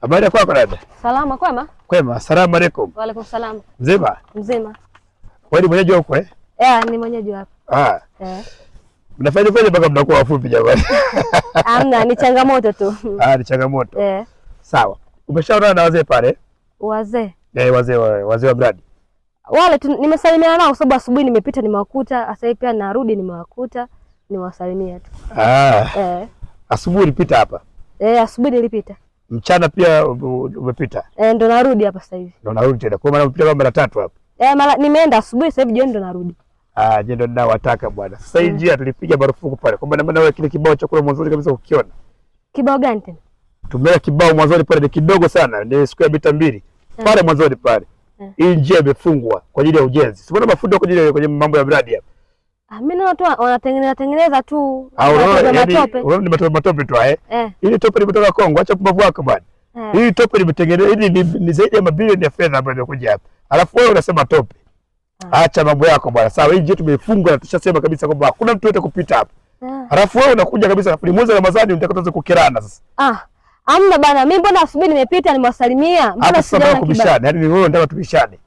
Habari yako dada? Salama kwema? Kwema, asalamu alaykum. Wa alaykum salam. Mzima? Mzima. Wewe ni mwenyeji huko eh? Ni mwenyeji hapa. Mnafanya mpaka mnakuwa wafupi jamani. Hamna, ni changamoto tu. Ni changamoto. Sawa. Umeshaona na wazee pale? Wazee. Wazee wa mradi. Wale nimesalimiana nao sababu asubuhi nimepita nimewakuta, sasa hivi pia narudi nimewakuta, niwasalimia tu. Asubuhi ulipita hapa? Asubuhi nilipita. Mchana pia umepita? Ndo narudi hapa sasa hivi. Ndo narudi tena. Kwa maana umepita kama mara 3 hapa. Mara nimeenda asubuhi sasa hivi jioni ndo narudi. Je, ndo ninawataka bwana. Sasa hii njia tulipiga marufuku pale. Kwa maana wewe kile kibao cha kule mwanzo kabisa ukiona. Kibao gani tena? Tumeweka kibao mwanzo pale kidogo sana, ni siku ya mita 2. Pale mwanzo pale. Hii njia imefungwa kwa ajili ya ujenzi. Siona mafundo kwa ajili kwenye mambo ya mradi hapa. Mimi naona tu wanatengeneza tu. Unaona ni matope tu Hili tope limetoka Kongo, acha pumbavu wako bwana. Hili tope limetengenezwa, hili ni zaidi ya mabilioni ya fedha ambayo imekuja hapa. Alafu wewe unasema tope. Acha mambo yako bwana. Sawa, hii njia tumeifunga na tushasema kabisa kwamba hakuna mtu yote kupita hapa. Alafu wewe unakuja kabisa ni mwezi wa Ramadhani unataka tuanze kukirana sasa. Amna bana, mimi mbona asubuhi nimepita nimewasalimia. Mbona sijaona kubishana? Yaani ni wewe unataka tubishane.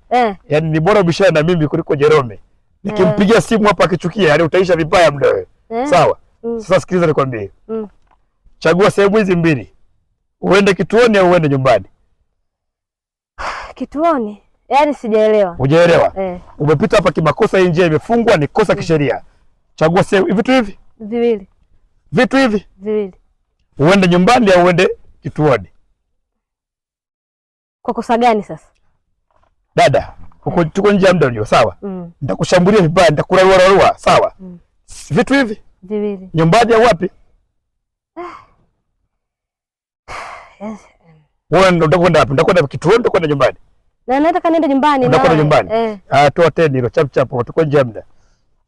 Yaani ni bora ubishane na mimi kuliko Jerome. Nikimpigia simu hapa akichukia, yaani utaisha vibaya muda wewe. Sawa? Sasa sikiliza nikwambie. Chagua sehemu hizi mbili. Uende kituoni au uende nyumbani? Kituoni? Yaani sijaelewa. Hujaelewa? Umepita hapa kimakosa, hii njia imefungwa, ni kosa kisheria. Chagua sehemu vitu hivi? Viwili. Vitu hivi? Viwili. Uende nyumbani au uende kituoni? Kwa kosa gani sasa? Dada, tuko nje ya muda unajua, sawa? Nitakushambulia vibaya, nitakurarua, sawa? Vitu hivi? Viwili. Nyumbani au wapi? Wewe unataka kwenda wapi? Unataka kituoni au kwenda nyumbani? Na nataka niende nyumbani. Unataka nyumbani? Toa teni hilo chap chap, tuko nje ya muda.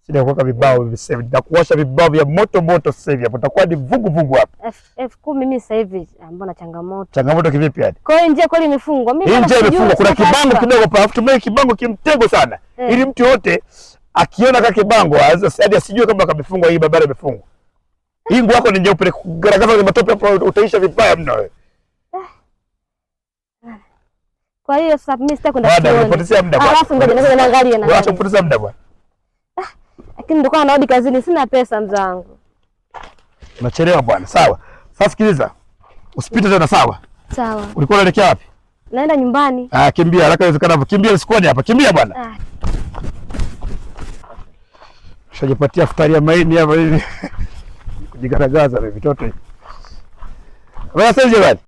Sina kuweka vibao hivi sasa hivi. Nitakuwasha vibao vya moto sasa hivi. Hapo utakuwa ni vugu hapa. 10,000 mimi sasa hivi mbona changamoto. Changamoto kivipi hadi? Kwa hiyo njia kweli imefungwa. Mimi njia imefungwa. Kuna kibango kidogo pa. Tumie kibango kimtego sana. Ili mtu yote akiona kaka kibango hadi asijue kama kamefungwa, hii barabara imefungwa. Hii nguo yako ni nyeupe, garagaza kwenye matope hapo utaisha vibaya mno wewe. Kwa hiyo sasa mimi sitaki kwenda kituoni. Unapotezea muda bwana. Alafu ngoja niangalie na. Acha kupoteza muda bwana. Lakini ndio kwa narudi kazini sina pesa mzangu. Unachelewa bwana. Sawa. Sasa sikiliza. Usipite tena sawa? Sawa. Ulikuwa unaelekea wapi? Naenda nyumbani. Kimbia haraka iwezekanavyo. Kimbia usikoni hapa. Kimbia bwana. Shajipatia futari ya maini hapa hivi. Kujigaragaza na vitoto. Wewe sasa je bwana?